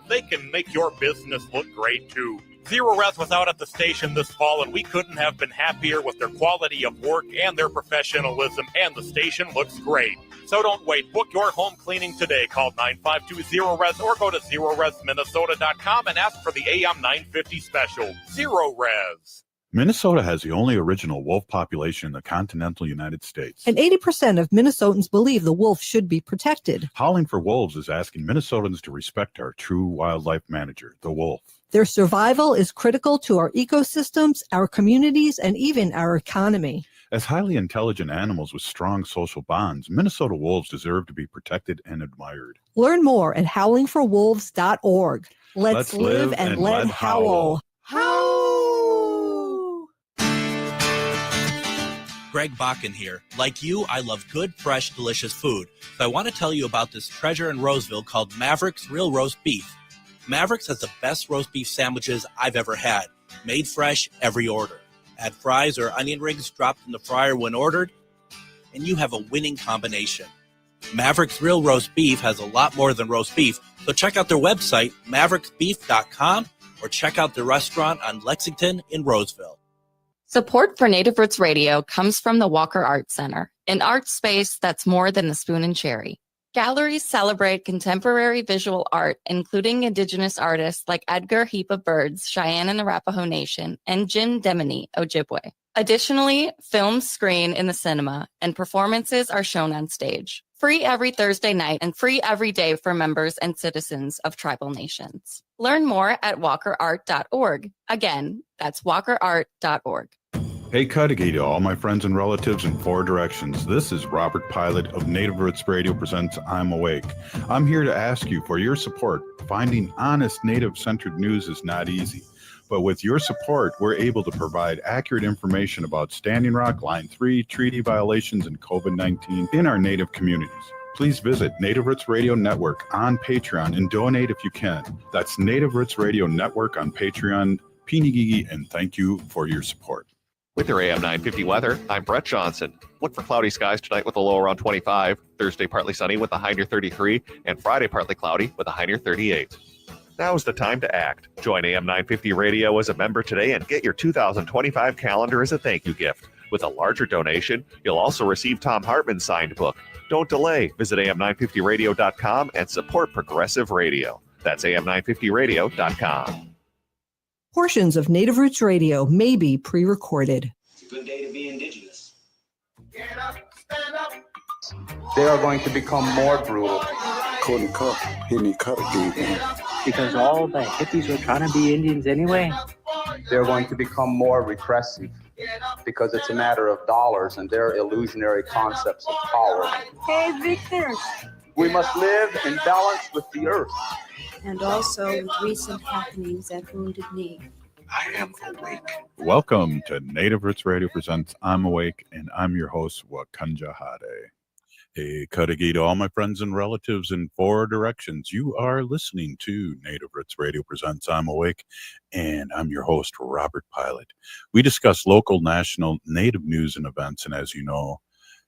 They can make your business look great too. Zero Res was out at the station this fall, and we couldn't have been happier with their quality of work and their professionalism, and the station looks great. So don't wait. Book your home cleaning today. Call 952-ZERO-RES or go to ZeroResMinnesota.com and ask for the AM 950 special. Zero Res. Minnesota has the only original wolf population in the continental United States. And 80% of Minnesotans believe the wolf should be protected. Howling for Wolves is asking Minnesotans to respect our true wildlife manager, the wolf. Their survival is critical to our ecosystems, our communities, and even our economy. As highly intelligent animals with strong social bonds, Minnesota wolves deserve to be protected and admired. Learn more at howlingforwolves.org. Let's live and let howl. Howl! Greg Bakken here. Like you, I love good, fresh, delicious food. So I want to tell you about this treasure in Roseville called Maverick's Real Roast Beef. Maverick's has the best roast beef sandwiches I've ever had. Made fresh every order. Add fries or onion rings dropped in the fryer when ordered, and you have a winning combination. Maverick's Real Roast Beef has a lot more than roast beef, so check out their website, mavericksbeef.com, or check out their restaurant on Lexington in Roseville. Support for Native Roots Radio comes from the Walker Art Center, an art space that's more than a spoon and cherry. Galleries celebrate contemporary visual art, including Indigenous artists like Edgar Heap of Birds, Cheyenne and Arapaho Nation, and Jim Demini, Ojibwe. Additionally, films screen in the cinema, and performances are shown on stage. Free every Thursday night and free every day for members and citizens of tribal nations. Learn more at walkerart.org. Again, that's walkerart.org. Hey, Cudahy to all my friends and relatives in four directions. This is Robert Pilot of Native Roots Radio presents I'm Awake. I'm here to ask you for your support. Finding honest Native-centered news is not easy, but with your support, we're able to provide accurate information about Standing Rock, Line 3, treaty violations, and COVID-19 in our Native communities. Please visit Native Roots Radio Network on Patreon and donate if you can. That's Native Roots Radio Network on Patreon. Pinigigi, and thank you for your support. With your AM 950 weather, I'm Brett Johnson. Look for cloudy skies tonight with a low around 25, Thursday partly sunny with a high near 33, and Friday partly cloudy with a high near 38. Now's the time to act. Join AM 950 Radio as a member today and get your 2025 calendar as a thank you gift. With a larger donation, you'll also receive Tom Hartman's signed book. Don't delay. Visit am950radio.com and support progressive radio. That's am950radio.com. Portions of Native Roots Radio may be pre-recorded. It's a good day to be Indigenous. Get up, stand up. They are going to become more brutal. Because all the hippies were trying to be Indians anyway. They're going to become more repressive because it's a matter of dollars and their illusionary concepts of power. Hey, Victor. We must live in balance with the earth. And also with recent happenings at Wounded Knee. I am awake. Welcome to Native Roots Radio presents I'm Awake, and I'm your host, Wakanja Hade. Hey, Cudahy to all my friends and relatives in four directions. You are listening to Native Roots Radio presents I'm Awake, and I'm your host, Robert Pilot. We discuss local, national, Native news and events, and as you know,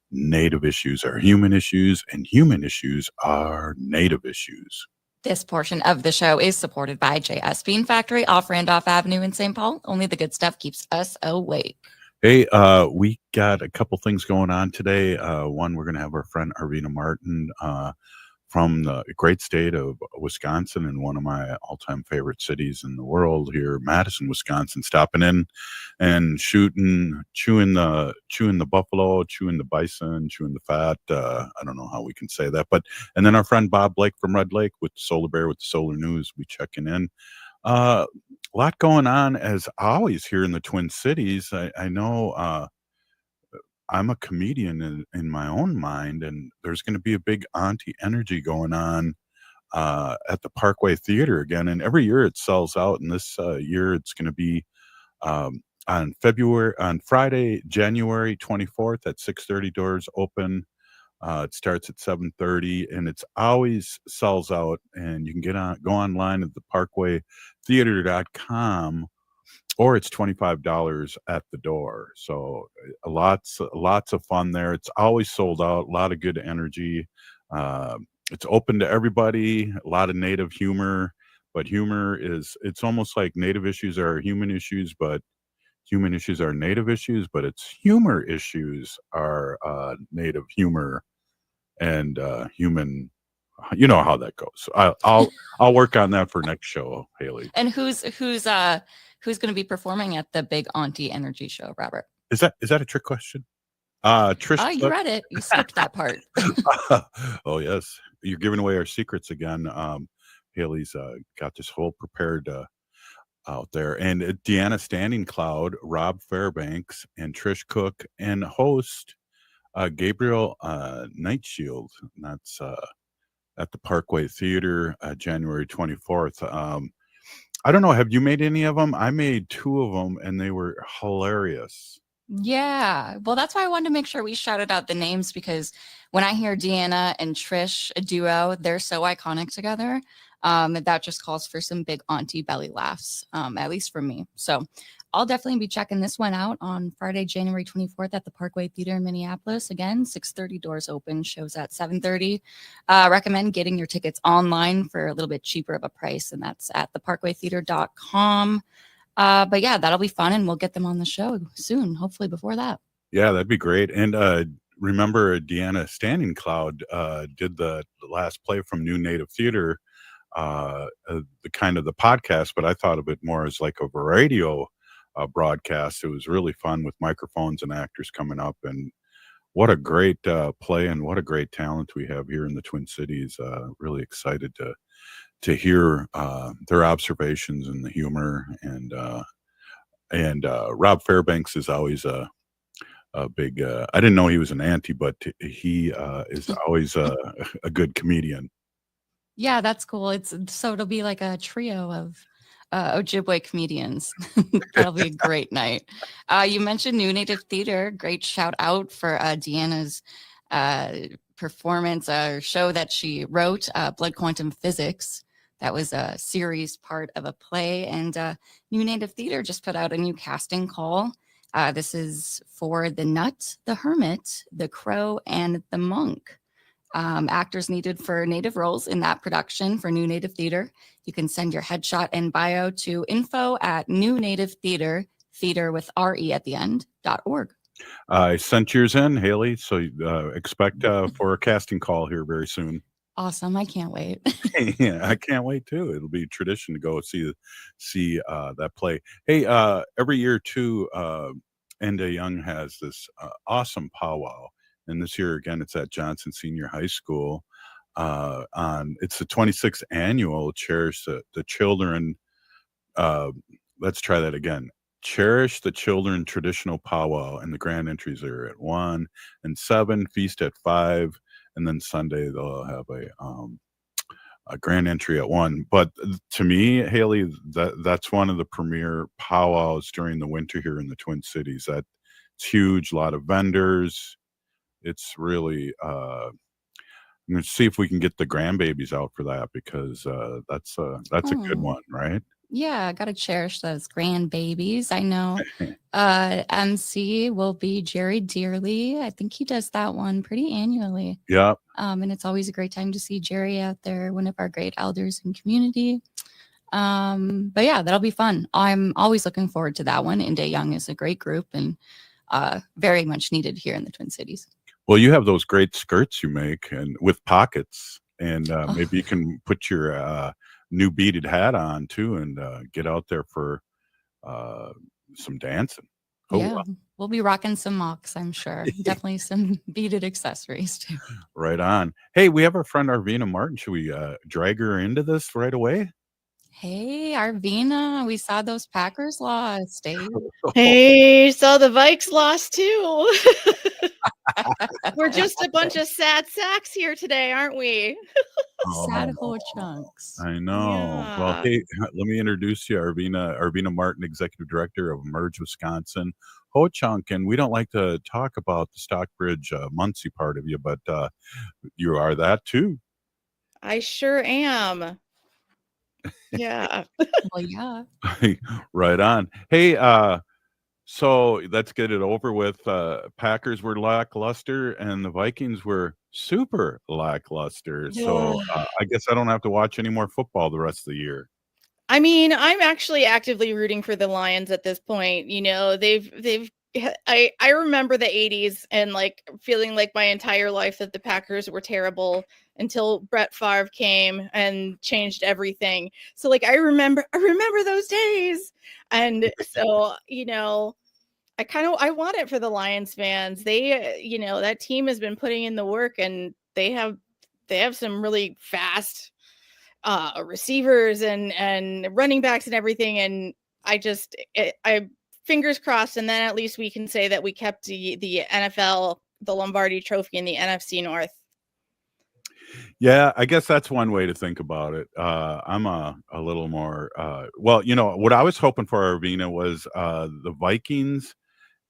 Native issues are human issues, and human issues are Native issues. This portion of the show is supported by JS Bean Factory off Randolph Avenue in St. Paul. Only the good stuff keeps us awake. Hey, we got a couple things going on today. One, we're going to have our friend Arvina Martin from the great state of Wisconsin, and one of my all-time favorite cities in the world here, Madison, Wisconsin, stopping in and chewing the buffalo, chewing the bison, chewing the fat. I don't know how we can say that, and then our friend Bob Blake from Red Lake with Solar Bear with the Solar News, we checking in. A lot going on as always here in the Twin Cities. I know I'm a comedian in my own mind, and there's going to be a big auntie energy going on at the Parkway Theater again. And every year it sells out, and this year it's going to be on Friday, January 24th at 6:30. Doors open. It starts at 7:30, and it's always sells out. And you can go online at the parkwaytheater.com. Or it's $25 at the door. So lots of fun there. It's always sold out. A lot of good energy. It's open to everybody. A lot of Native humor. but humor is, it's almost like native issues are human issues, but human issues are native issues, but it's humor issues are native humor and human. You know how that goes. I'll work on that for next show, Haley. And who's going to be performing at the Big Auntie Energy Show, Robert? Is that a trick question? Trish. Oh, you read it. You skipped that part. Oh yes, you're giving away our secrets again. Haley's got this whole prepared out there, and Deanna Standing Cloud, Rob Fairbanks, and Trish Cook, and host Gabriel Nightshield. And that's at the Parkway Theater, January 24th. I don't know. Have you made any of them? I made 2 of them, and they were hilarious. Yeah. Well, that's why I wanted to make sure we shouted out the names, because when I hear Deanna and Trish, a duo, they're so iconic together. That just calls for some big auntie belly laughs, at least for me. So I'll definitely be checking this one out on Friday, January 24th at the Parkway Theater in Minneapolis. Again, 6:30 doors open, shows at 7:30. Recommend getting your tickets online for a little bit cheaper of a price, and that's at theparkwaytheater.com. But yeah, that'll be fun, and we'll get them on the show soon, hopefully before that. Yeah, that'd be great. And remember, Deanna Standing Cloud did the last play from New Native Theater, the kind of the podcast, but I thought of it more as like a radio broadcast. It was really fun with microphones and actors coming up, and what a great play and what a great talent we have here in the Twin Cities. Really excited to hear their observations and the humor, and Rob Fairbanks is always a big. I didn't know he was an auntie, but he is always a good comedian. Yeah, that's cool. It'll be like a trio of Ojibwe comedians. That'll be a great night. You mentioned New Native Theater. Great shout out for Deanna's performance, show that she wrote, Blood Quantum Physics. That was a series part of a play, and New Native Theater just put out a new casting call. This is for the Nut, the Hermit, the Crow, and the Monk. Actors needed for native roles in that production for New Native Theater. You can send your headshot and bio to info@newnativetheater, theater with RE at the end, .org. I sent yours in, Haley, so expect for a casting call here very soon. Awesome. I can't wait. Yeah, I can't wait too. It'll be tradition to go see that play. Hey, every year too, Enda Young has this awesome powwow, and this year again it's at Johnson Senior High School. It's the 26th annual Cherish the Children. Let's try that again. Cherish the Children traditional powwow, and the grand entries are at 1 and 7, feast at 5. And then Sunday they'll have a grand entry at 1. But to me, Haley, that's one of the premier powwows during the winter here in the Twin Cities. It's huge, a lot of vendors. It's really I'm going to see if we can get the grandbabies out for that, because that's a good one, right? Yeah, I gotta cherish those grandbabies. I know MC will be Jerry Dearly. I think he does that one pretty annually. Yeah. And it's always a great time to see Jerry out there, one of our great elders in community. But yeah, that'll be fun. I'm always looking forward to that one. Enda Young is a great group and very much needed here in the Twin Cities. Well, you have those great skirts you make, and with pockets, and maybe you can put your new beaded hat on too, and get out there for some dancing. Yeah, we'll be rocking some mocks, I'm sure. Definitely some beaded accessories too. Right on. Hey, we have our friend Arvina Martin. Should we drag her into this right away? Hey, Arvina, we saw those Packers lost. Hey, saw the Vikes lost too. We're just a bunch of sad sacks here today, aren't we? Sad whole chunks. I know. Yeah. Well, hey, let me introduce you, Arvina Martin, Executive Director of Emerge Wisconsin, Ho-Chunk. And we don't like to talk about the Stockbridge Muncie part of you, but you are that too. I sure am. Yeah. Well, yeah. Right on. Hey, so let's get it over with. Packers were lackluster and the Vikings were super lackluster. So I guess I don't have to watch any more football the rest of the year. I mean, I'm actually actively rooting for the Lions at this point. You know, I remember the 80s and like feeling like my entire life that the Packers were terrible until Brett Favre came and changed everything. So like I remember those days. And so, you know, I want it for the Lions fans. They, you know, that team has been putting in the work, and they have some really fast receivers and running backs and everything. And I fingers crossed. And then at least we can say that we kept the NFL, the Lombardi Trophy in the NFC North. Yeah, I guess that's one way to think about it. I'm a little more, well, you know, what I was hoping for, Arvina, was the Vikings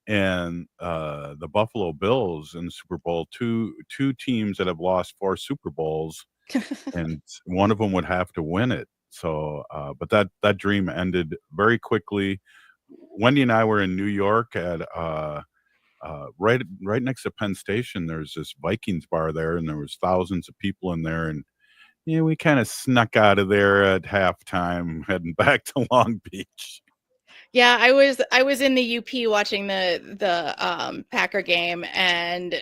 and the Buffalo Bills in the Super Bowl, two teams that have lost 4 Super Bowls, and one of them would have to win it. So, but that dream ended very quickly. Wendy and I were in New York at right next to Penn Station. There's this Vikings bar there, and there was thousands of people in there, and yeah, we kind of snuck out of there at halftime, heading back to Long Beach. Yeah, I was in the UP watching the Packer game and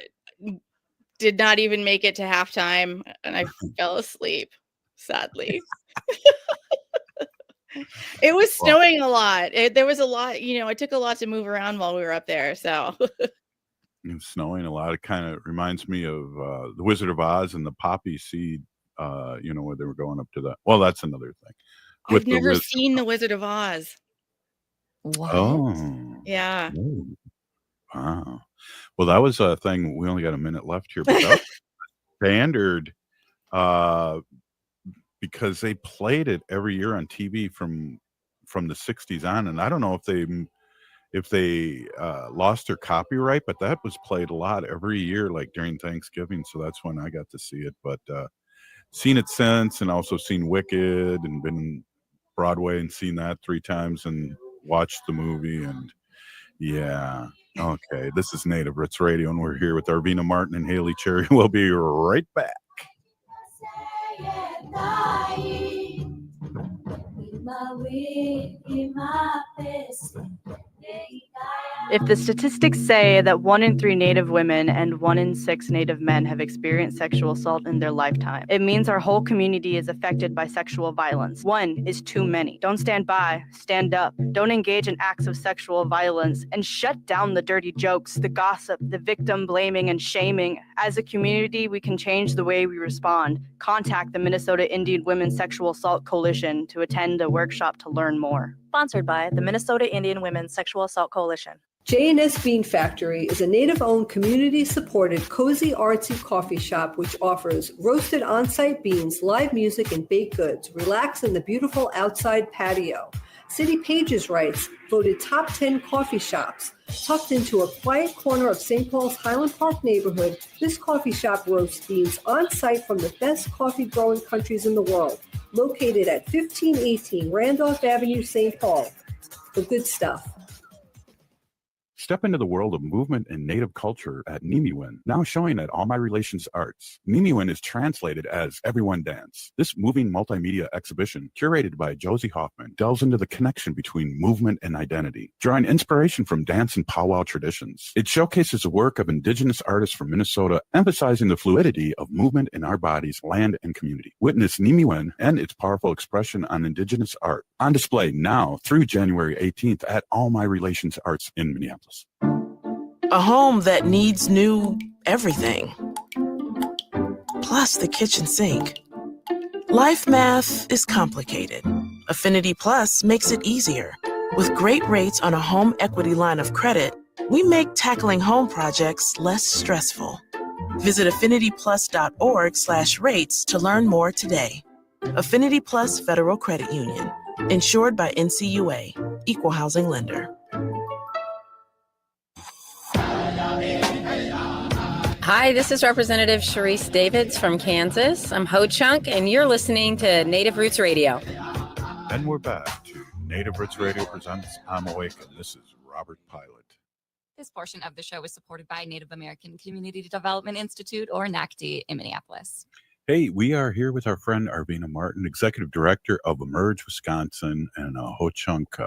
did not even make it to halftime, and I fell asleep, sadly. It was snowing a lot. There was a lot, you know, it took a lot to move around while we were up there. So It was snowing a lot. It kind of reminds me of the Wizard of Oz and the poppy seed, you know, where they were going up to that. Well, that's another thing. I've never seen the Wizard of Oz. What? Oh. Yeah. Oh. Wow. Well, that was a thing. We only got a minute left here, but that was standard because they played it every year on TV from the 60s on, and I don't know if they lost their copyright, but that was played a lot every year, like during Thanksgiving. So that's when I got to see it. But seen it since, and also seen Wicked, and been Broadway and seen that 3 times, and watched the movie. And yeah, okay, this is Native Roots Radio, and we're here with Arvina Martin and Haley Cherry. We'll be right back. If the statistics say that 1 in 3 Native women and 1 in 6 Native men have experienced sexual assault in their lifetime, it means our whole community is affected by sexual violence. 1 is too many. Don't stand by, stand up. Don't engage in acts of sexual violence, and shut down the dirty jokes, the gossip, the victim blaming and shaming. As a community, we can change the way we respond. Contact the Minnesota Indian Women's Sexual Assault Coalition to attend a workshop to learn more. Sponsored by the Minnesota Indian Women's Sexual Assault Coalition. J&S Bean Factory is a Native-owned, community-supported, cozy, artsy coffee shop which offers roasted on-site beans, live music, and baked goods. Relax in the beautiful outside patio. City Pages writes, voted top 10 coffee shops. Tucked into a quiet corner of St. Paul's Highland Park neighborhood, this coffee shop roasts beans on-site from the best coffee-growing countries in the world. Located at 1518 Randolph Avenue, St. Paul. The good stuff. Step into the world of movement and Native culture at Nimiwin, now showing at All My Relations Arts. Nimiwin is translated as Everyone Dance. This moving multimedia exhibition, curated by Josie Hoffman, delves into the connection between movement and identity, drawing inspiration from dance and powwow traditions. It showcases the work of Indigenous artists from Minnesota, emphasizing the fluidity of movement in our bodies, land, and community. Witness Nimiwin and its powerful expression on Indigenous art. On display now through January 18th at All My Relations Arts in Minneapolis. A home that needs new everything. Plus the kitchen sink. Life math is complicated. Affinity Plus makes it easier. With great rates on a home equity line of credit, we make tackling home projects less stressful. Visit affinityplus.org/rates to learn more today. Affinity Plus Federal Credit Union. Insured by NCUA. Equal housing lender. Hi, this is Representative Sharice Davids from Kansas. I'm Ho Chunk, and you're listening to Native Roots Radio. And we're back to Native Roots Radio presents I'm Awake, and this is Robert Pilot. This portion of the show is supported by Native American Community Development Institute, or NACD, in Minneapolis. Hey, we are here with our friend Arvina Martin, Executive Director of Emerge Wisconsin and a Ho-Chunk.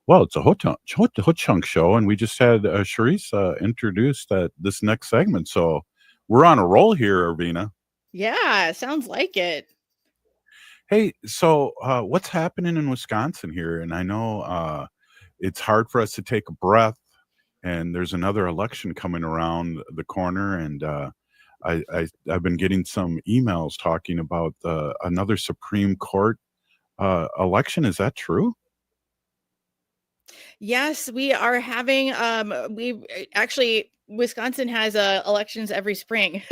Well, it's a Ho-Chunk show, and we just had Charisse introduce this next segment. So we're on a roll here, Arvina. Yeah, sounds like it. Hey, so what's happening in Wisconsin here? And I know it's hard for us to take a breath, and there's another election coming around the corner, and I've been getting some emails talking about another Supreme Court election. Is that true? Yes, we are having we actually Wisconsin has elections every spring,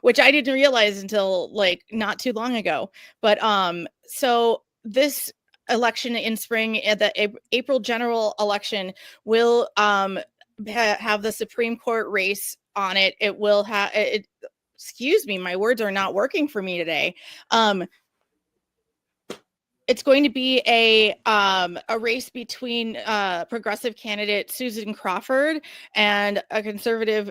which I didn't realize until like not too long ago. But so this election in spring, the April general election will have the Supreme Court race on it. It will have it. Excuse me, my words are not working for me today. It's going to be a race between progressive candidate Susan Crawford and a conservative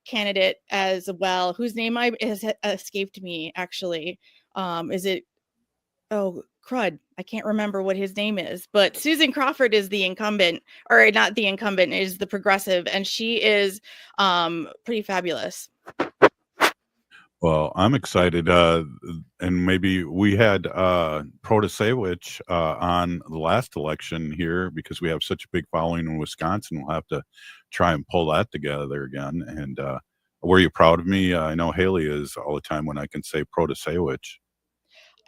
candidate as well, whose name has escaped me actually. Is it? Oh crud! I can't remember what his name is. But Susan Crawford is the incumbent, or not the incumbent, is the progressive, and she is pretty fabulous. Well, I'm excited, and maybe we had Protasewicz on the last election here because we have such a big following in Wisconsin. We'll have to try and pull that together again. And were you proud of me? I know Haley is all the time when I can say Protasewicz.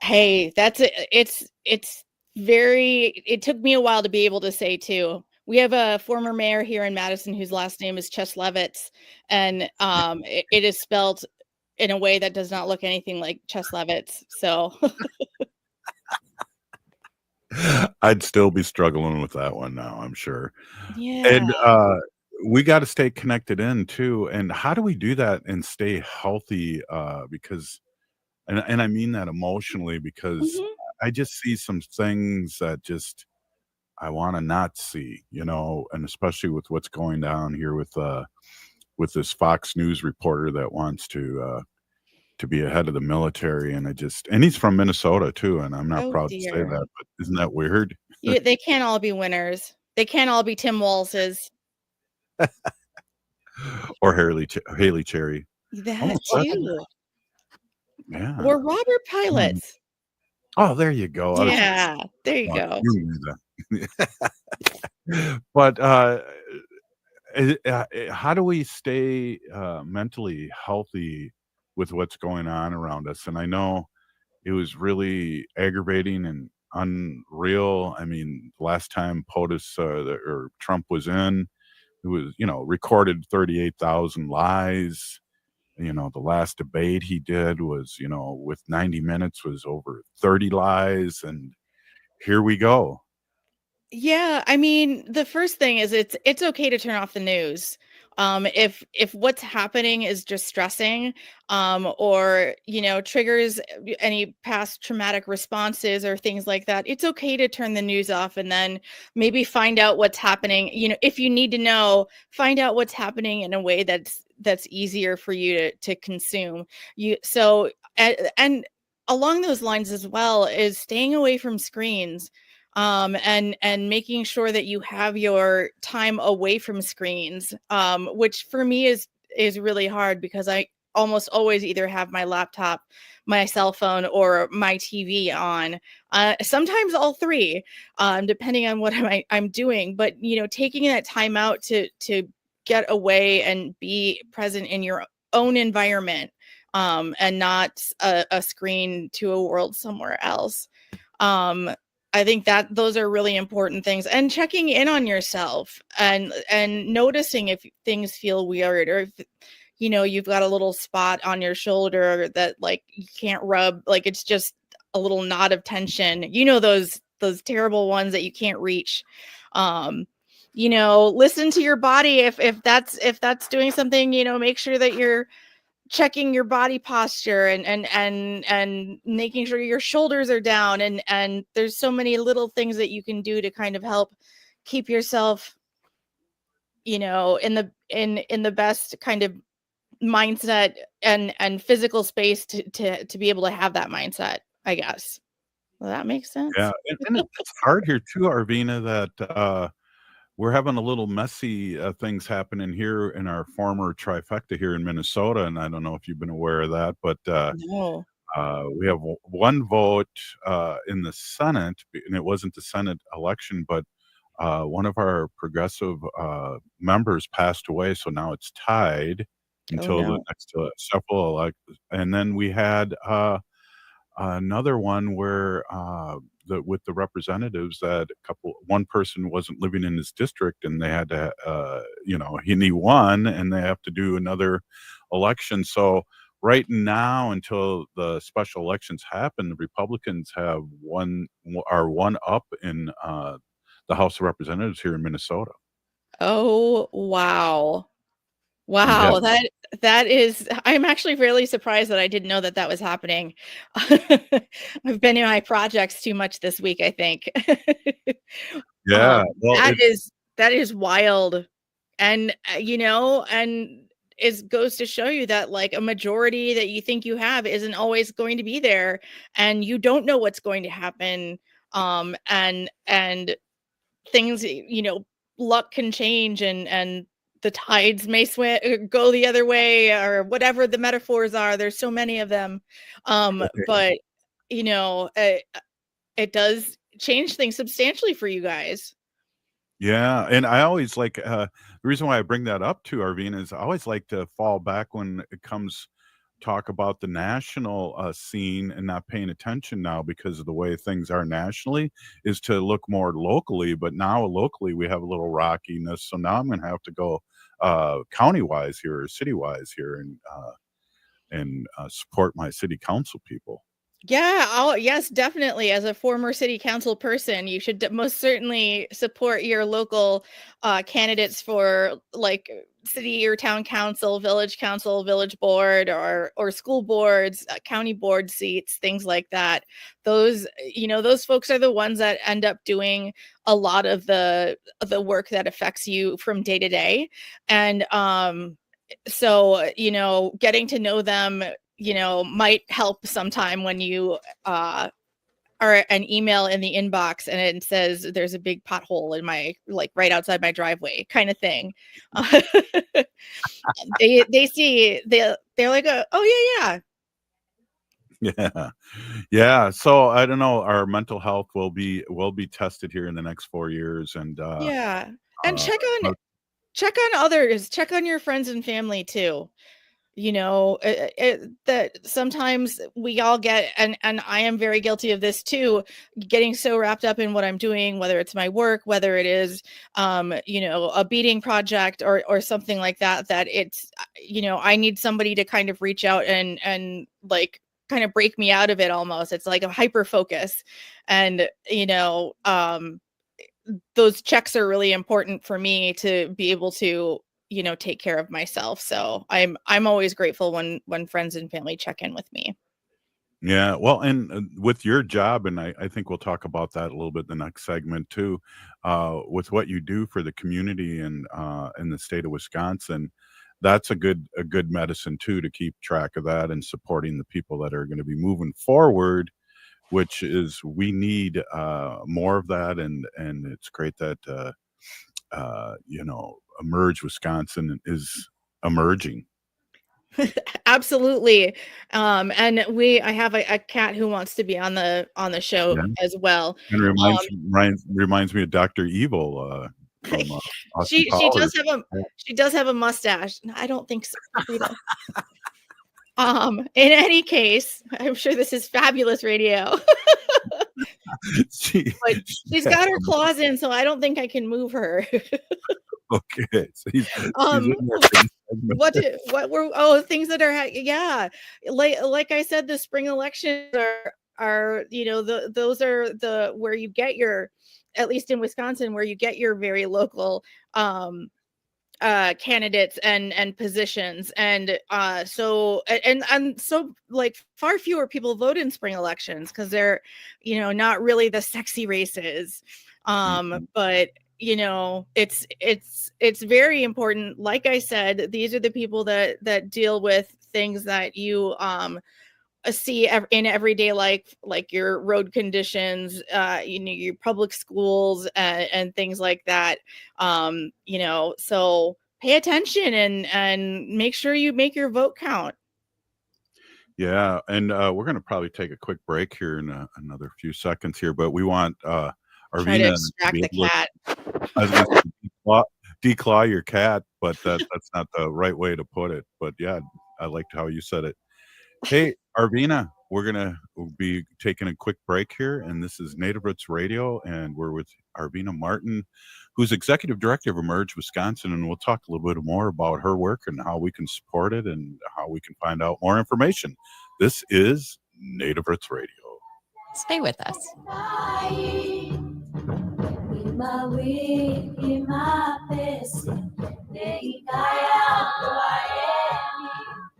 Hey, that's it. It's very. It took me a while to be able to say too. We have a former mayor here in Madison whose last name is Cheslevitz, and it is spelled in a way that does not look anything like Cheslevitz. So I'd still be struggling with that one now, I'm sure. yeah. And we got to stay connected in too. And how do we do that and stay healthy? Because, and I mean that emotionally, because I just see some things that just I want to not see, and especially with what's going down here with this Fox News reporter that wants to be ahead of the military, and and he's from Minnesota too, and I'm not Oh proud to say dear. that, but isn't that weird? They can't all be winners. They can't all be Tim Walz's. Or Haley Cherry. That Almost said too. that. Yeah. Or Robert Pilots. Oh, there you go. Yeah, there you go. You knew that. But how do we stay mentally healthy with what's going on around us? And I know it was really aggravating and unreal. I mean, last time POTUS or Trump was in, it was, recorded 38,000 lies. The last debate he did was, with 90 minutes was over 30 lies. And here we go. Yeah, I mean, the first thing is it's okay to turn off the news. If what's happening is distressing, or triggers any past traumatic responses or things like that, it's okay to turn the news off and then maybe find out what's happening. If you need to know, find out what's happening in a way that's easier for you to consume. And along those lines as well is staying away from screens. And making sure that you have your time away from screens, which for me is really hard because I almost always either have my laptop, my cell phone, or my TV on. Sometimes all three, depending on what I'm doing. But taking that time out to get away and be present in your own environment, and not a screen to a world somewhere else. I think that those are really important things, and checking in on yourself and noticing if things feel weird, or if you've got a little spot on your shoulder that like you can't rub, like it's just a little knot of tension. Those terrible ones that you can't reach. Listen to your body if that's doing something. Make sure that you're checking your body posture and making sure your shoulders are down, and there's so many little things that you can do to kind of help keep yourself in the best kind of mindset and physical space to be able to have that mindset, I guess. Well, that makes sense. Yeah, and it's hard here too, Arvina, that we're having a little messy things happening here in our former trifecta here in Minnesota, and I don't know if you've been aware of that, but No. we have one vote in the Senate, and it wasn't the Senate election, but one of our progressive members passed away, so now it's tied Oh until the no. next several elections. And then we had another one where with the representatives that one person wasn't living in his district, and they had to, he won, and they have to do another election. So right now, until the special elections happen, the Republicans are one up in the House of Representatives here in Minnesota. Oh wow. Yeah. Wow, that is I'm actually really surprised that I didn't know that that was happening. I've been in my projects too much this week, I think. Yeah. Well, That is wild. And and it goes to show you that like a majority that you think you have isn't always going to be there, and you don't know what's going to happen. And things, luck can change, and the tides may go the other way, or whatever the metaphors are. There's so many of them. But it does change things substantially for you guys. Yeah, and I always like the reason why I bring that up to Arvina is I always like to fall back when it comes talk about the national scene and not paying attention now because of the way things are nationally, is to look more locally. But now locally we have a little rockiness, so now I'm going to have to go county wise here or city wise here and support my city council people. Yeah, yes, definitely. As a former city council person, you should most certainly support your local candidates for like city or town council, village board, or school boards, county board seats, things like that. Those, those folks are the ones that end up doing a lot of the work that affects you from day to day. And so, getting to know them, might help sometime when you are an email in the inbox and it says there's a big pothole in my, like, right outside my driveway kind of thing. They see, they're like, oh yeah. Yeah. Yeah. So I don't know, our mental health will be tested here in the next 4 years. And Yeah. And check uh, on others, check on your friends and family too. That sometimes we all get, and I am very guilty of this too, getting so wrapped up in what I'm doing, whether it's my work, whether it is a beading project or something like that, that it's, I need somebody to kind of reach out and like kind of break me out of it. Almost, it's like a hyper focus. And those checks are really important for me to be able to take care of myself. So I'm always grateful when friends and family check in with me. yeah, well, and with your job, and I think we'll talk about that a little bit in the next segment too, with what you do for the community and in the state of Wisconsin, that's a good medicine too, to keep track of that and supporting the people that are going to be moving forward, which is, we need more of that. And it's great that Emerge Wisconsin is emerging. Absolutely. And I have a cat who wants to be on the show as well. And reminds me of Dr. Evil from Austin she Powers. does have a mustache. I don't think so. In any case, I'm sure this is fabulous radio. But she's got her claws in, so I don't think I can move her. Okay. So he's what were things that are like I said, the spring elections are those are the where you get your, at least in Wisconsin, where you get your very local candidates and positions. And so like far fewer people vote in spring elections because they're not really the sexy races. But it's very important. Like I said, these are the people that deal with things that you see in everyday life, like your road conditions, your public schools, and things like that. So pay attention and make sure you make your vote count. Yeah, and we're going to probably take a quick break here in another few seconds here, but we want Try to Arvina extract be the able to, cat. I was going to say declaw your cat, but that's not the right way to put it. But yeah, I liked how you said it. Hey, Arvina, we're going to be taking a quick break here, and this is Native Roots Radio, and we're with Arvina Martin, who's Executive Director of Emerge Wisconsin, and we'll talk a little bit more about her work and how we can support it and how we can find out more information. This is Native Roots Radio. Stay with us.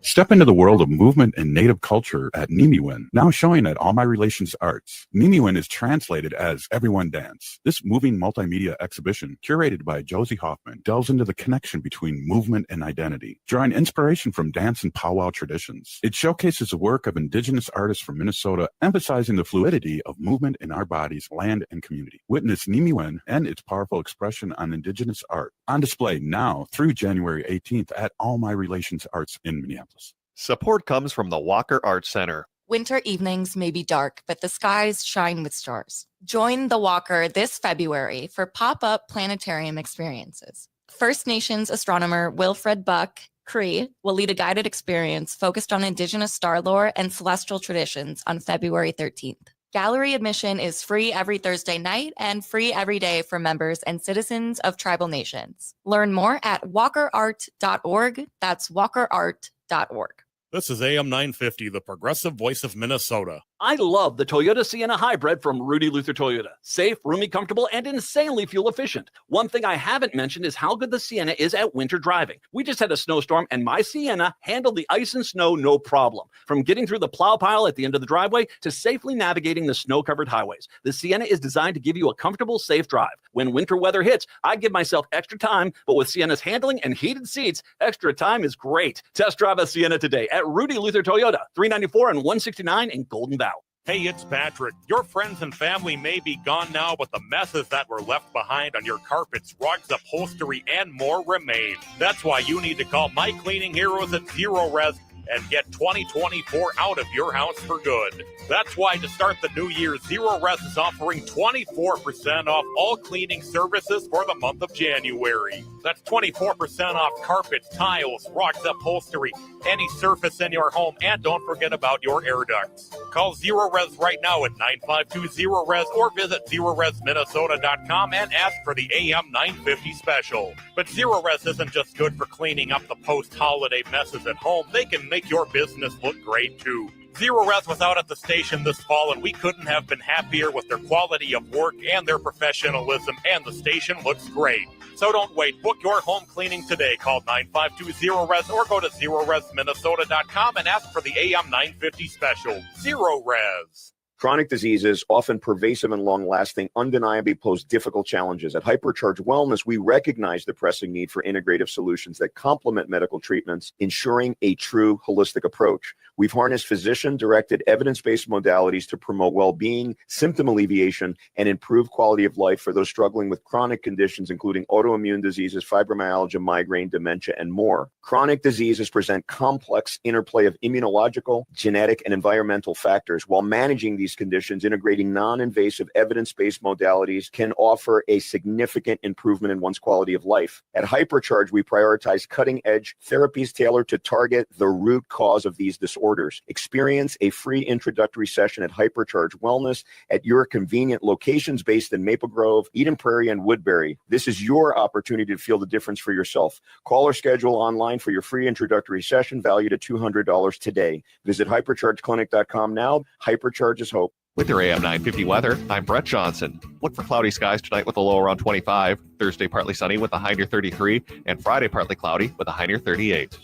Step into the world of movement and native culture at Nimiwen, now showing at All My Relations Arts. Nimiwen is translated as Everyone Dance. This moving multimedia exhibition, curated by Josie Hoffman, delves into the connection between movement and identity, drawing inspiration from dance and powwow traditions. It showcases the work of Indigenous artists from Minnesota, emphasizing the fluidity of movement in our bodies, land, and community. Witness Nimiwen and its powerful expression on Indigenous art, on display now through January 18th at All My Relations Arts in Minneapolis. Support comes from the Walker Arts Center. Winter evenings may be dark, but the skies shine with stars. Join the Walker this February for pop-up planetarium experiences. First Nations astronomer Wilfred Buck Cree will lead a guided experience focused on Indigenous star lore and celestial traditions on February 13th. Gallery admission is free every Thursday night and free every day for members and citizens of tribal nations. Learn more at walkerart.org. That's walkerart.org. This is AM 950, the progressive voice of Minnesota. I love the Toyota Sienna Hybrid from Rudy Luther Toyota. Safe, roomy, comfortable, and insanely fuel efficient. One thing I haven't mentioned is how good the Sienna is at winter driving. We just had a snowstorm, and my Sienna handled the ice and snow no problem. From getting through the plow pile at the end of the driveway to safely navigating the snow-covered highways, the Sienna is designed to give you a comfortable, safe drive. When winter weather hits, I give myself extra time, but with Sienna's handling and heated seats, extra time is great. Test drive a Sienna today at Rudy Luther Toyota, 394 and 169 in Golden Valley. Hey, it's Patrick. Your friends and family may be gone now, but the messes that were left behind on your carpets, rugs, upholstery, and more remain. That's why you need to call my cleaning heroes at Zero Res and get 2024 out of your house for good. That's why to start the new year, Zero Res is offering 24% off all cleaning services for the month of January. That's 24% off carpets, tiles, rugs, upholstery, any surface in your home, and don't forget about your air ducts. Call Zero Res right now at 952-ZERO-RES or visit ZeroResMinnesota.com and ask for the AM 950 special. But Zero Res isn't just good for cleaning up the post-holiday messes at home. They can make your business look great too. Zero Res was out at the station this fall, and we couldn't have been happier with their quality of work and their professionalism, and the station looks great. So don't wait. Book your home cleaning today. Call 952-ZERO-RES or go to ZeroResMinnesota.com and ask for the AM 950 special. Zero Res. Chronic diseases, often pervasive and long-lasting, undeniably pose difficult challenges. At Hypercharge Wellness, we recognize the pressing need for integrative solutions that complement medical treatments, ensuring a true holistic approach. We've harnessed physician-directed, evidence-based modalities to promote well-being, symptom alleviation, and improve quality of life for those struggling with chronic conditions, including autoimmune diseases, fibromyalgia, migraine, dementia, and more. Chronic diseases present complex interplay of immunological, genetic, and environmental factors. While managing these conditions, integrating non-invasive, evidence-based modalities can offer a significant improvement in one's quality of life. At Hypercharge, we prioritize cutting-edge therapies tailored to target the root cause of these disorders. Experience a free introductory session at Hypercharge Wellness at your convenient locations based in Maple Grove, Eden Prairie, and Woodbury. This is your opportunity to feel the difference for yourself. Call or schedule online for your free introductory session valued at $200 today. Visit hyperchargeclinic.com now. Hypercharge is hope. With your AM 950 weather, I'm Brett Johnson. Look for cloudy skies tonight with a low around 25, Thursday partly sunny with a high near 33, and Friday partly cloudy with a high near 38.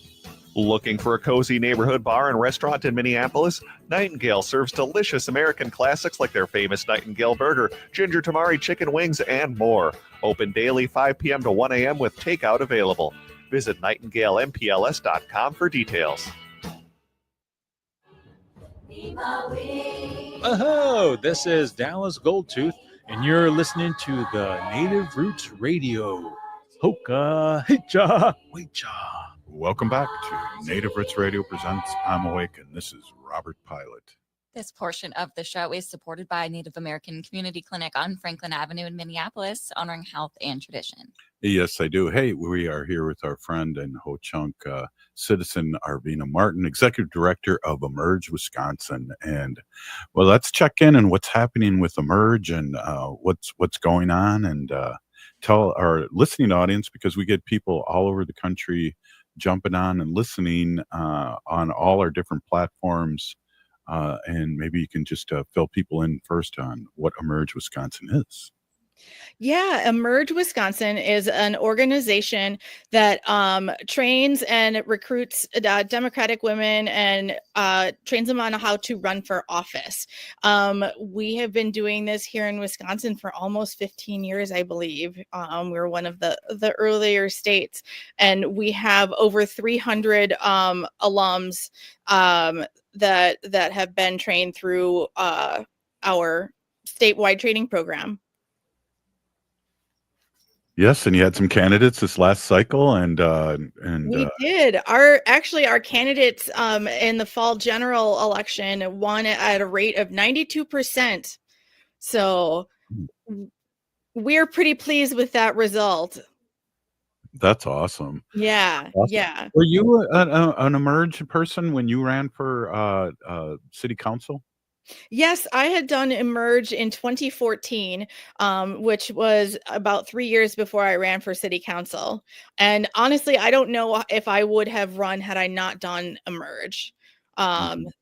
Looking for a cozy neighborhood bar and restaurant in Minneapolis? Nightingale serves delicious American classics like their famous Nightingale Burger, ginger tamari chicken wings, and more. Open daily 5 p.m. to 1 a.m. with takeout available. Visit nightingalempls.com for details. Oh, this is Dallas Goldtooth, and you're listening to the Native Roots Radio. Hoka, hicha, wecha. Welcome back to Native Roots Radio presents I'm Awake, and this is Robert Pilot. This portion of the show is supported by Native American Community Clinic on Franklin Avenue in Minneapolis, honoring health and tradition. Yes, I do. Hey, we are here with our friend and Ho-Chunk citizen Arvina Martin, Executive Director of Emerge Wisconsin. And well, let's check in on what's happening with Emerge and what's going on, and tell our listening audience, because we get people all over the country jumping on and listening on all our different platforms. And maybe you can just fill people in first on what Emerge Wisconsin is. Yeah, Emerge Wisconsin is an organization that trains and recruits Democratic women and trains them on how to run for office. We have been doing this here in Wisconsin for almost 15 years, I believe. We're one of the earlier states, and we have over 300 alums that have been trained through our statewide training program. Yes, and you had some candidates this last cycle, and we did. Our candidates in the fall general election won at a rate of 92%. So we're pretty pleased with that result. That's awesome. Yeah, awesome. Yeah. Were you an Emerge person when you ran for city council? Yes, I had done Emerge in 2014, which was about 3 years before I ran for city council. And honestly, I don't know if I would have run had I not done Emerge.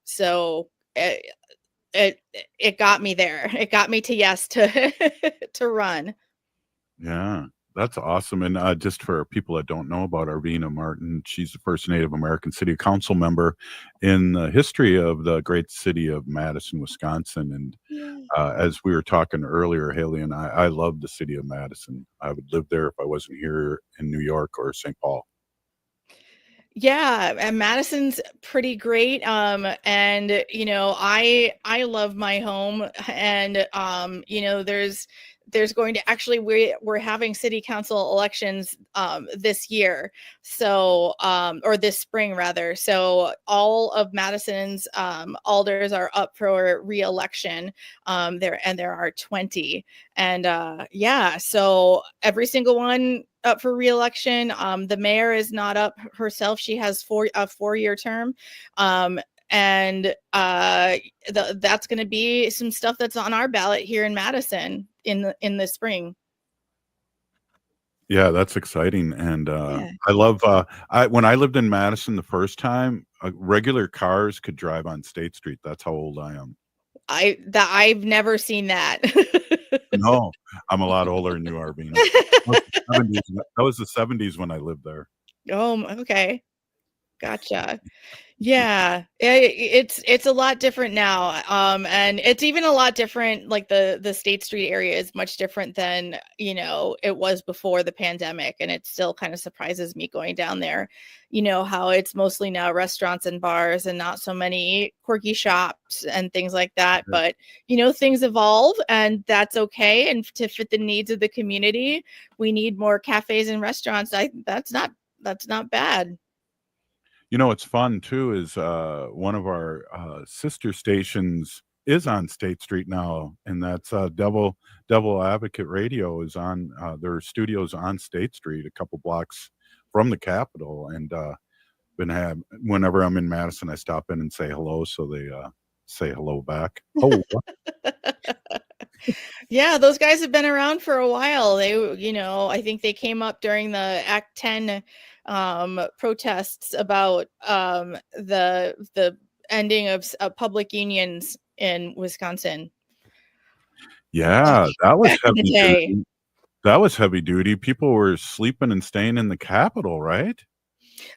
So it got me there. It got me to yes to run. Yeah, that's awesome. And just for people that don't know about Arvina Martin, she's the first Native American city council member in the history of the great city of Madison, Wisconsin. And as we were talking earlier, Haley and I love the city of Madison. I would live there if I wasn't here in New York or St. Paul. Yeah, and Madison's pretty great. And I love my home, and there's going to actually we're having city council elections this year, so or this spring rather. So all of Madison's alders are up for re-election. There are 20, and so every single one up for re-election. The mayor is not up herself. She has a 4-year term. And that's going to be some stuff that's on our ballot here in Madison in the spring. Yeah, that's exciting. And I love when I lived in Madison the first time, regular cars could drive on State Street. That's how old I am. I've never seen that. No, I'm a lot older than you are, Arvina. That was the 70s when I lived there. Oh, okay. Gotcha. Yeah, it's a lot different now, and it's even a lot different. Like the State Street area is much different than it was before the pandemic, and it still kind of surprises me going down there. How it's mostly now restaurants and bars, and not so many quirky shops and things like that. But things evolve, and that's okay. And to fit the needs of the community, we need more cafes and restaurants. That's not bad. What's fun too is one of our sister stations is on State Street now, and that's Devil Advocate Radio is on their studios on State Street, a couple blocks from the Capitol. And whenever I'm in Madison, I stop in and say hello, so they say hello back. Oh. Yeah, those guys have been around for a while. I think they came up during the Act 10 protests about the ending of public unions in Wisconsin. Yeah, that was heavy duty. That was heavy duty. People were sleeping and staying in the Capitol, right?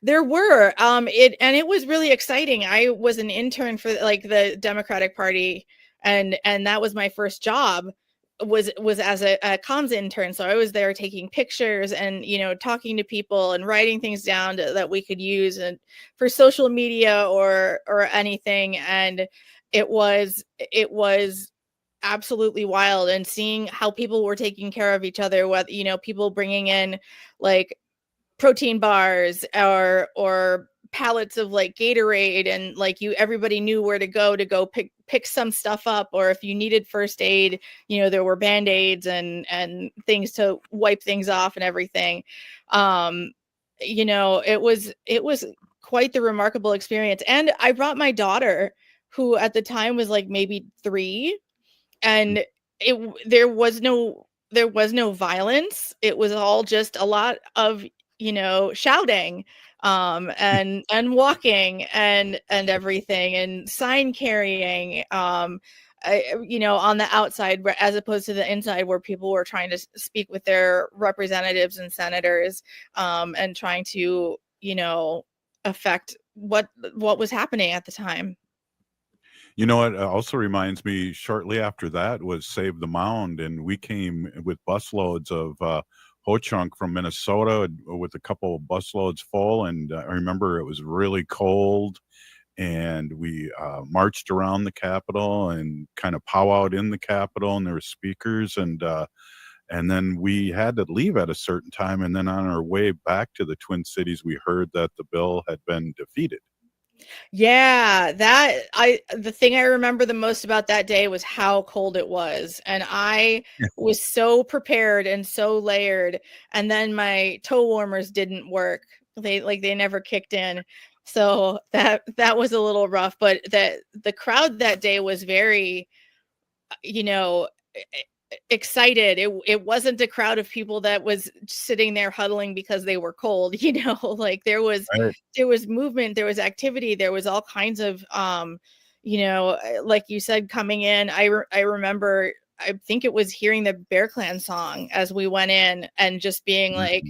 There were it was really exciting. I was an intern for like the Democratic Party, and that was my first job, was as a comms intern. So I was there taking pictures and talking to people and writing things down that we could use and for social media or anything. And it was absolutely wild, and seeing how people were taking care of each other, with people bringing in like protein bars or pallets of like Gatorade, and like everybody knew where to go pick some stuff up, or if you needed first aid, there were band-aids and things to wipe things off and everything. It was quite the remarkable experience. And I brought my daughter, who at the time was like maybe 3, and there was no violence. It was all just a lot of shouting, and walking and everything, and sign carrying, on the outside, as opposed to the inside, where people were trying to speak with their representatives and senators, and trying to affect what was happening at the time. You know what also reminds me, shortly after that was Save the Mound, and we came with busloads of ho-chunk from Minnesota with a couple of busloads full, and I remember it was really cold, and we marched around the Capitol and kind of powwowed in the Capitol, and there were speakers, and then we had to leave at a certain time, and then on our way back to the Twin Cities, we heard that the bill had been defeated. Yeah, the thing I remember the most about that day was how cold it was. And I was so prepared and so layered. And then my toe warmers didn't work. They never kicked in. So that was a little rough, but the crowd that day was very, excited. It wasn't a crowd of people that was sitting there huddling because they were cold. Like there was movement, there was activity, there was all kinds of like you said, coming in. I remember, I think it was hearing the Bear Clan song as we went in, and just being like,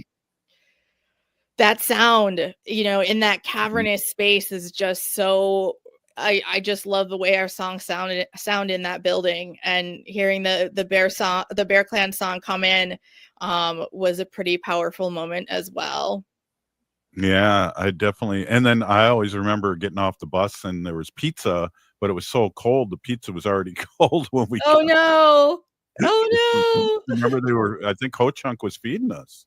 that sound, in that cavernous space is just so, I just love the way our songs sound in that building, and hearing the Bear Clan song come in was a pretty powerful moment as well. Yeah, I definitely. And then I always remember getting off the bus and there was pizza, but it was so cold the pizza was already cold when we Oh got. no. Oh no. Remember I think Ho-chunk was feeding us.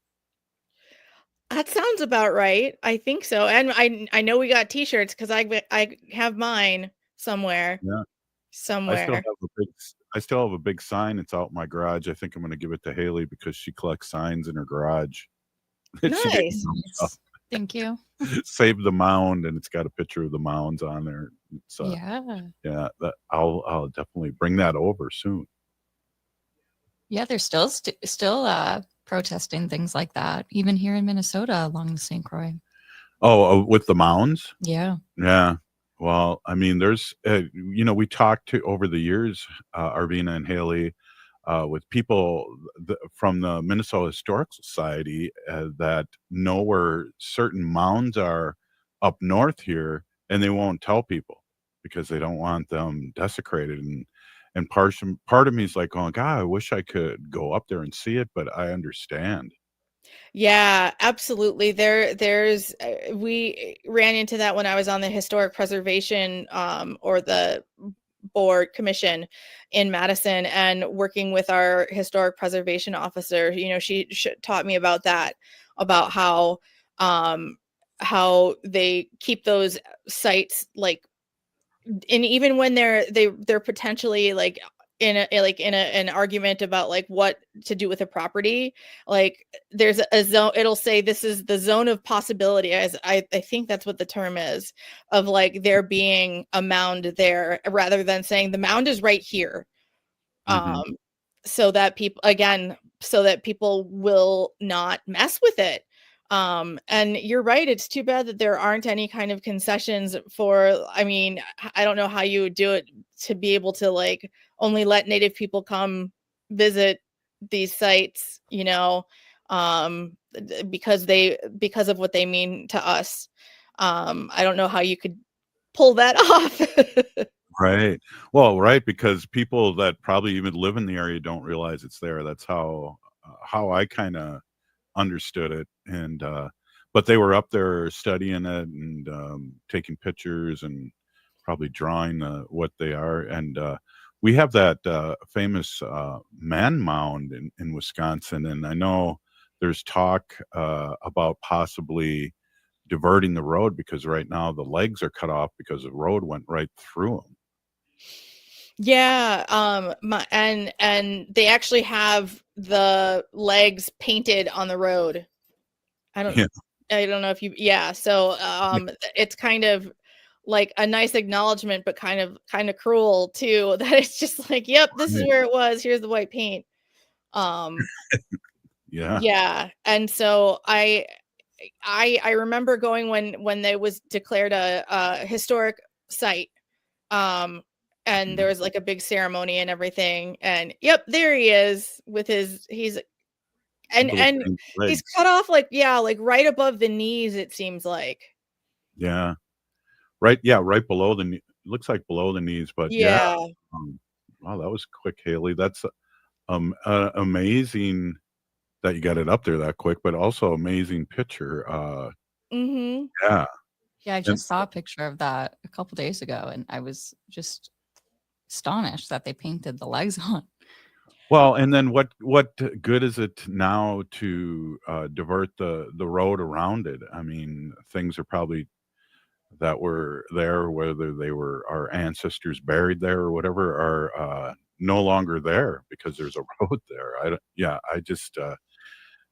That sounds about right. I think so. And I know we got t-shirts, because I have mine somewhere. Yeah. Somewhere. I still have a big sign. It's out in my garage. I think I'm going to give it to Haley because she collects signs in her garage. Nice. Thank you. Save the Mound, and it's got a picture of the mounds on there. Yeah. I'll definitely bring that over soon. Yeah, they're still protesting things like that, even here in Minnesota along the St. Croix. Oh, with the mounds? Yeah. Yeah. Well, I mean, there's, we talked to over the years, Arvina and Haley, with people from the Minnesota Historical Society that know where certain mounds are up north here, and they won't tell people because they don't want them desecrated. And part of me is like, oh God, I wish I could go up there and see it, but I understand. Yeah, absolutely. We ran into that when I was on the historic preservation, or the board commission in Madison, and working with our historic preservation officer. She taught me about that, about how they keep those sites, like, and even when they're potentially like in an argument about like what to do with a property, like there's a zone, it'll say this is the zone of possibility, as I think that's what the term is, of like there being a mound there, rather than saying the mound is right here. So that people will not mess with it. And you're right, it's too bad that there aren't any kind of concessions for, I mean, I don't know how you would do it to be able to like only let Native people come visit these sites, because of what they mean to us. I don't know how you could pull that off. Right. Well, right, because people that probably even live in the area don't realize it's there. That's how I kind of understood it, and but they were up there studying it and taking pictures and probably drawing what they are. And we have that famous man mound in Wisconsin, and I know there's talk about possibly diverting the road because right now the legs are cut off because the road went right through them. Yeah, and they actually have the legs painted on the road. I don't Yeah. know if you yeah, so it's kind of like a nice acknowledgement, but kind of cruel too, that it's just like, yep, this is Right. where it was. Here's the white paint. Yeah. Yeah, and so I remember going when they was declared a historic site. And there was like a big ceremony and everything, and yep, there he is with his he's cut off like right above the knees, it seems like. Yeah. Right. Yeah. Right below the knee. Looks like below the knees, but yeah. Yeah. Wow, that was quick, Haley. That's amazing that you got it up there that quick, but also amazing picture. Mm-hmm. Yeah. Yeah, I And just saw a picture of that a couple days ago, and I was just astonished that they painted the legs on. well, and then what good is it now to divert the road around it? I mean, things are probably that were there, whether they were our ancestors buried there or whatever, are no longer there because there's a road there. I just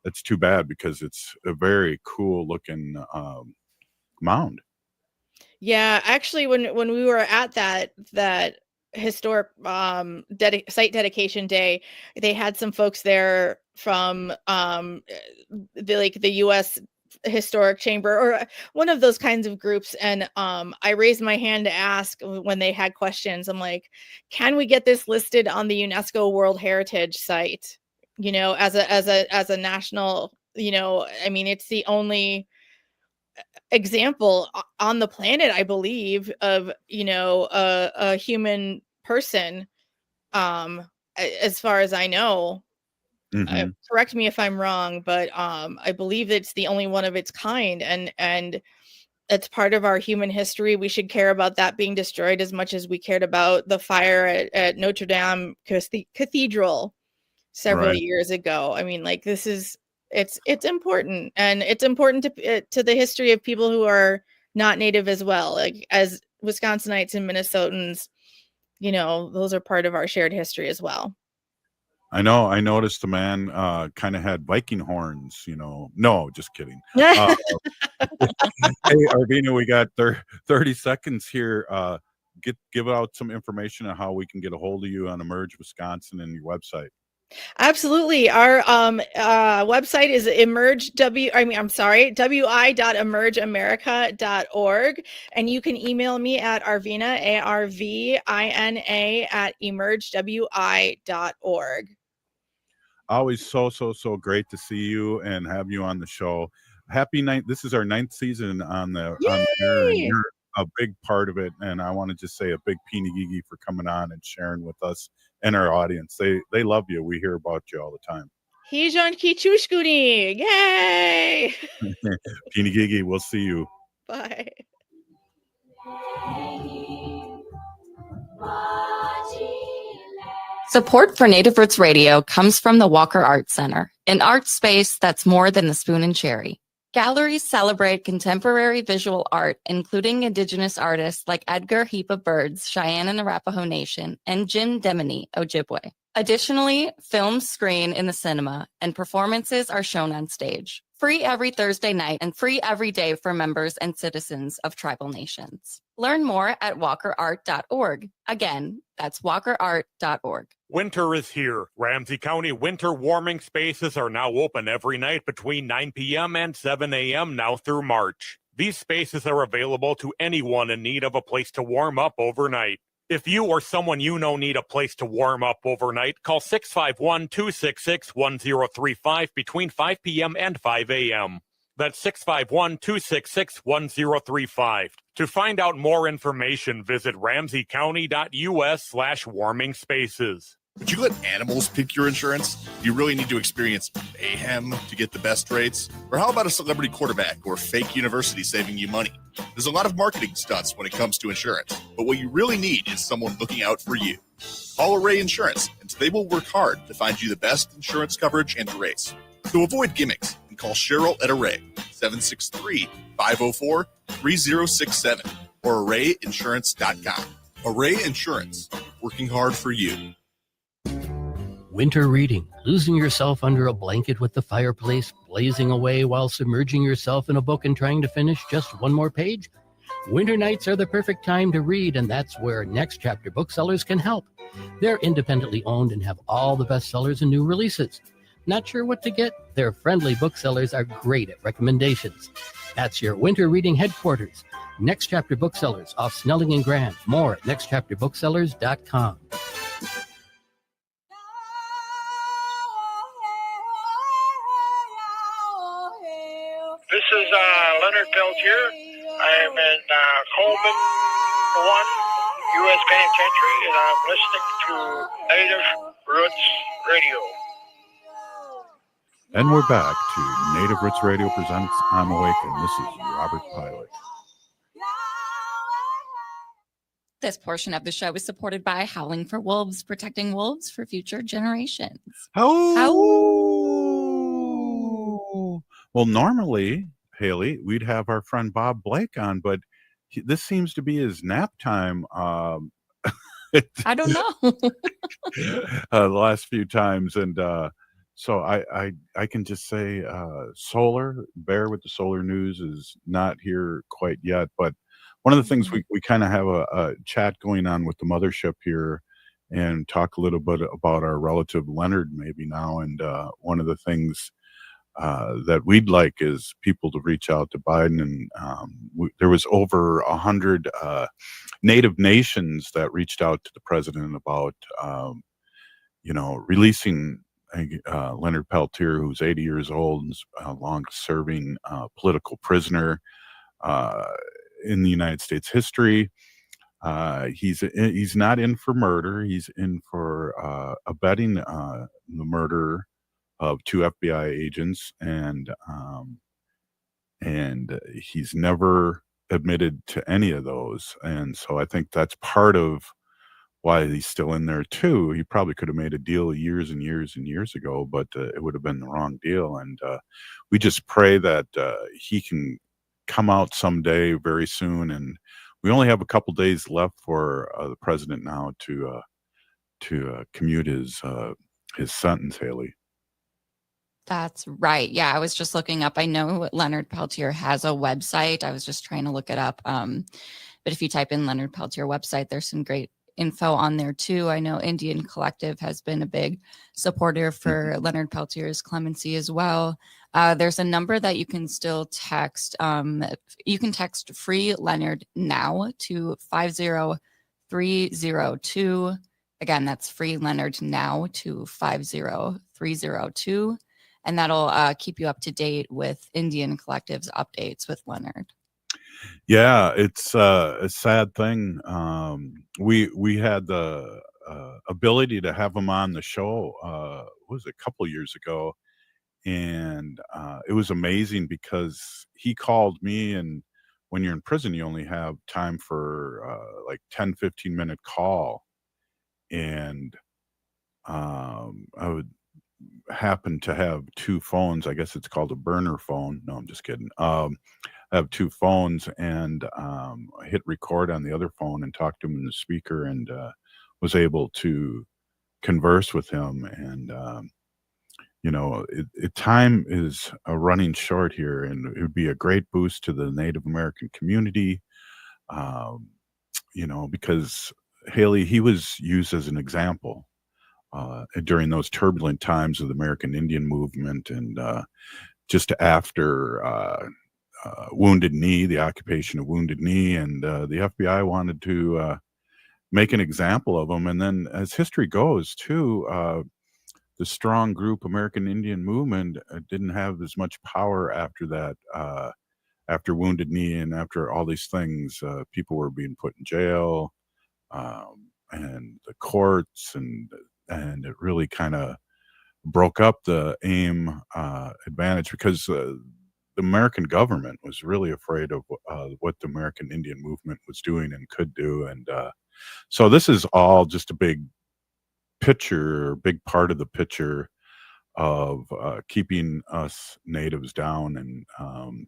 it's too bad because it's a very cool looking mound. Yeah, actually, when we were at that historic site dedication day, they had some folks there from the U.S. Historic Chamber or one of those kinds of groups, and I raised my hand to ask when they had questions. I'm like, can we get this listed on the UNESCO World Heritage site? You know, as a national, you know, I mean, it's the only example on the planet, I believe, of, you know, a human person, as far as I know. Mm-hmm. Correct me if I'm wrong, but I believe it's the only one of its kind, and it's part of our human history. We should care about that being destroyed as much as we cared about the fire at Notre Dame Cathedral several Right. years ago. I mean, like, this is it's important, and it's important to the history of people who are not native as well, like as Wisconsinites and Minnesotans. You know, those are part of our shared history as well. I know. I noticed the man kind of had Viking horns. You know, no, just kidding. Hey, Arvina, we got 30 seconds here. Give out some information on how we can get a hold of you on Emerge Wisconsin and your website. Absolutely. Our website is wi.emergeamerica.org, and you can email me at Arvina, ARVINA, at emergewi.org. Always so great to see you and have you on the show. Happy night. This is our 9th season on the air, and you're a big part of it. And I want to just say a big Pinigigi for coming on and sharing with us and our audience. They love you. We hear about you all the time. Hijan Kichushkuni. Yay! Pinigigi, we'll see you. Bye. Support for Native Roots Radio comes from the Walker Art Center, an art space that's more than the spoon and cherry. Galleries celebrate contemporary visual art, including Indigenous artists like Edgar Heap Birds, Cheyenne and Arapaho Nation, and Jim Demini, Ojibwe. Additionally, films screen in the cinema, and performances are shown on stage. Free every Thursday night and free every day for members and citizens of tribal nations. Learn more at walkerart.org. Again, that's walkerart.org. Winter is here. Ramsey County winter warming spaces are now open every night between 9 p.m. and 7 a.m. now through March. These spaces are available to anyone in need of a place to warm up overnight. If you or someone you know need a place to warm up overnight, call 651-266-1035 between 5 p.m. and 5 a.m. That's 651-266-1035. To find out more information, visit ramseycounty.us/warming spaces. Would you let animals pick your insurance? Do you really need to experience mayhem to get the best rates? Or how about a celebrity quarterback or fake university saving you money? There's a lot of marketing stunts when it comes to insurance, but what you really need is someone looking out for you. Call Array Insurance, and they will work hard to find you the best insurance coverage and rates. So avoid gimmicks and call Cheryl at Array, 763-504-3067 or arrayinsurance.com. Array Insurance, working hard for you. Winter reading, losing yourself under a blanket with the fireplace blazing away while submerging yourself in a book and trying to finish just one more page? Winter nights are the perfect time to read, and that's where Next Chapter Booksellers can help. They're independently owned and have all the bestsellers and new releases. Not sure what to get? Their friendly booksellers are great at recommendations. That's your winter reading headquarters. Next Chapter Booksellers off Snelling and Grand. More at nextchapterbooksellers.com. This is Leonard Peltier. I am in Coleman 1, U.S. Penitentiary, and I'm listening to Native Roots Radio. And we're back to Native Roots Radio presents I'm Awake, and this is Robert Pilot. This portion of the show is supported by Howling for Wolves, protecting wolves for future generations. Well, normally, Haley, we'd have our friend Bob Blake on, but this seems to be his nap time. I don't know. The last few times, and so I can just say, Solar Bear with the Solar News is not here quite yet, but one of the things we kind of have a chat going on with the mothership here, and talk a little bit about our relative Leonard maybe now, and one of the things that we'd like is people to reach out to Biden, and there was over 100 Native nations that reached out to the president about, releasing Leonard Peltier, who's 80 years old, and a long-serving political prisoner in the United States history. He's not in for murder. He's in for abetting the murder of 2 FBI agents, and he's never admitted to any of those. And so I think that's part of why he's still in there too. He probably could have made a deal years and years and years ago, but it would have been the wrong deal. And we just pray that he can come out someday very soon. And we only have a couple days left for the president now to commute his sentence, Haley. That's right. Yeah, I was just looking up. I know Leonard Peltier has a website. I was just trying to look it up. But if you type in Leonard Peltier website, there's some great info on there too. I know Indian Collective has been a big supporter for Leonard Peltier's clemency as well. There's a number that you can still text. You can text Free Leonard now to 50302. Again, that's Free Leonard now to 50302. And that'll keep you up to date with Indian Collective's updates with Leonard. Yeah, it's a sad thing. We had the ability to have him on the show, what was it, a couple years ago, and it was amazing because he called me, and when you're in prison, you only have time for like 10, 15-minute call, and I would happen to have 2 phones. I guess it's called a burner phone. No, I'm just kidding. I have 2 phones, and I hit record on the other phone and talked to him in the speaker, and was able to converse with him. And time is running short here, and it would be a great boost to the Native American community, because Haley, he was used as an example during those turbulent times of the American Indian movement, and just after Wounded Knee, the occupation of Wounded Knee, and the FBI wanted to make an example of them. And then, as history goes, too, the strong group American Indian movement didn't have as much power after that. After Wounded Knee and after all these things, people were being put in jail, and the courts, and it really kind of broke up the AIM advantage, because the American government was really afraid of what the American Indian movement was doing and could do. And so this is all just a big part of the picture of keeping us natives down. And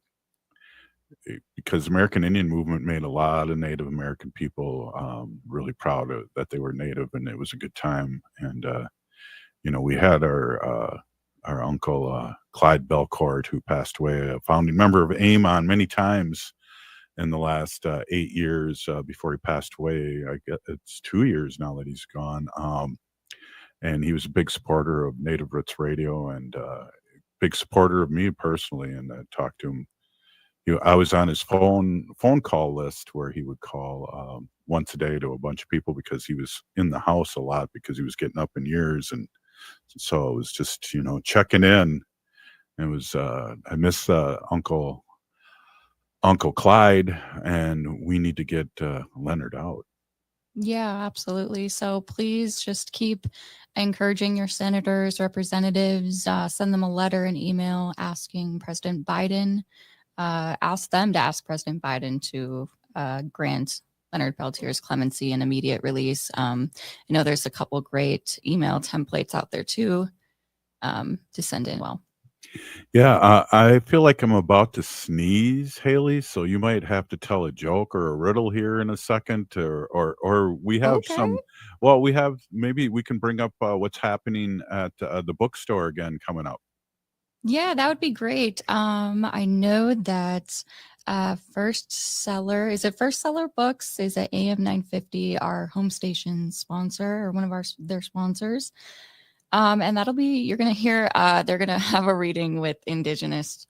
because the American Indian movement made a lot of Native American people really proud that they were Native, and it was a good time. And we had our uncle Clyde Belcourt, who passed away, a founding member of AIM on many times in the last 8 years before he passed away. I guess it's 2 years now that he's gone. And he was a big supporter of Native Roots Radio, and big supporter of me personally. And I talked to him. I was on his phone call list, where he would call once a day to a bunch of people, because he was in the house a lot because he was getting up in years. And so it was just, checking in. It was, I miss Uncle Clyde, and we need to get Leonard out. Yeah, absolutely. So please just keep encouraging your senators, representatives, send them a letter, an email asking President Biden, ask them to ask President Biden to grant Leonard Peltier's clemency and immediate release. I know there's a couple great email templates out there too, to send in. Well, Yeah, I feel like I'm about to sneeze, Haley. So you might have to tell a joke or a riddle here in a second, or we have some. Well, maybe we can bring up what's happening at the bookstore again coming up. yeah, that would be great. I know that First Seller Books is at AM 950, our home station sponsor, or one of their sponsors. And you're going to hear, they're going to have a reading with Indigenous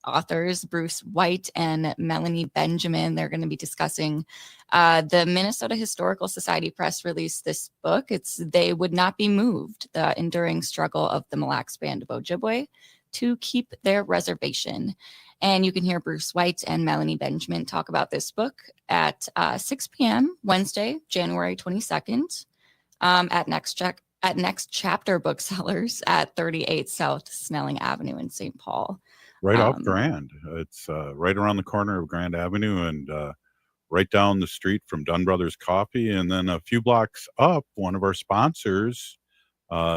authors, Bruce White and Melanie Benjamin. They're going to be discussing the Minnesota Historical Society Press released this book. It's They Would Not Be Moved, the enduring struggle of the Mille Lacs Band of Ojibwe to keep their reservation. And you can hear Bruce White and Melanie Benjamin talk about this book at 6 p.m. Wednesday, January 22nd, at Next Chapter Booksellers at 38 South Snelling Avenue in St. Paul. Right off Grand. It's right around the corner of Grand Avenue, and right down the street from Dunn Brothers Coffee. And then a few blocks up, one of our sponsors,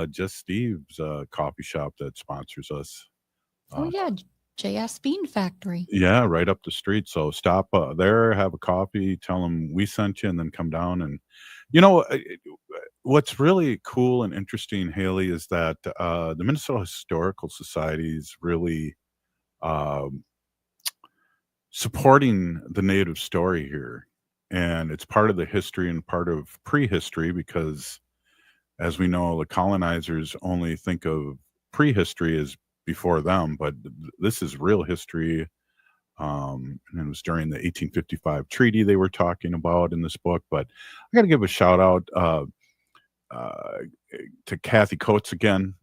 Just Steve's coffee shop that sponsors us. JS Bean Factory. Yeah, right up the street. So stop there, have a coffee, tell them we sent you, and then come down. And what's really cool and interesting, Haley, is that the Minnesota Historical Society is really supporting the Native story here. And it's part of the history and part of prehistory, because as we know, the colonizers only think of prehistory as before them, but this is real history. And it was during the 1855 treaty they were talking about in this book. But I got to give a shout out to Kathy Coates again.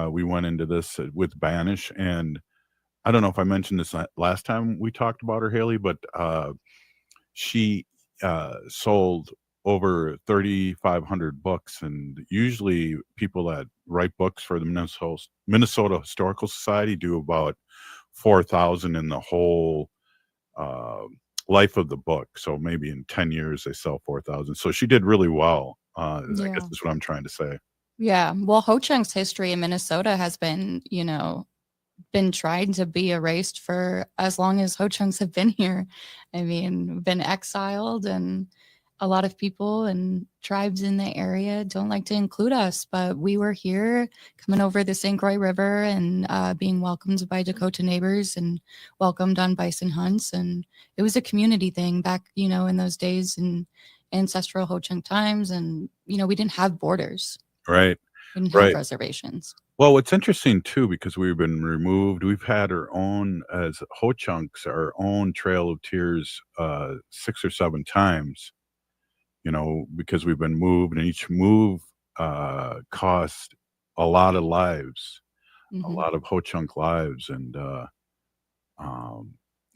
We went into this with Banish, and I don't know if I mentioned this last time we talked about her, Haley, but she sold over 3,500 books, and usually people that write books for the Minnesota Historical Society do about 4,000 in the whole life of the book. So maybe in 10 years they sell 4,000. So she did really well. I guess that's what I'm trying to say. Yeah. Well, Ho-Chunk's history in Minnesota has been trying to be erased for as long as Ho-Chunks have been here. I mean, been exiled, and a lot of people and tribes in the area don't like to include us, but we were here coming over the St. Croix River and being welcomed by Dakota neighbors and welcomed on bison hunts. And it was a community thing back, in those days in ancestral Ho-Chunk times. And, we didn't have borders. Right. We didn't have reservations. Well, what's interesting too, because we've been removed, we've had our own, as Ho-Chunks, our own Trail of Tears 6 or 7 times. because we've been moved, and each move cost a lot of lives, a lot of Ho-Chunk lives, and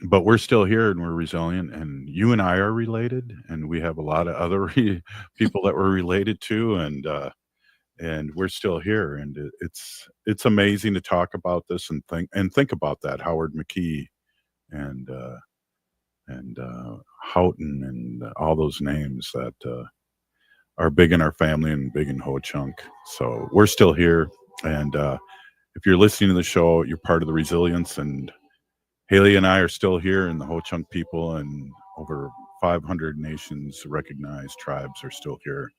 but we're still here and we're resilient, and you and I are related, and we have a lot of other people that we're related to, and we're still here, and it's amazing to talk about this and think about that Howard McKee and Houghton and all those names that are big in our family and big in Ho-Chunk. So we're still here, and if you're listening to the show, you're part of the resilience, and Haley and I are still here, and the Ho-Chunk people and over 500 nations recognized tribes are still here.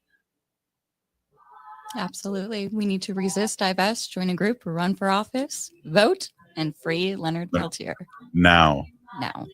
Absolutely. We need to resist, divest, join a group, run for office, vote, and free Leonard Peltier. Now. Now.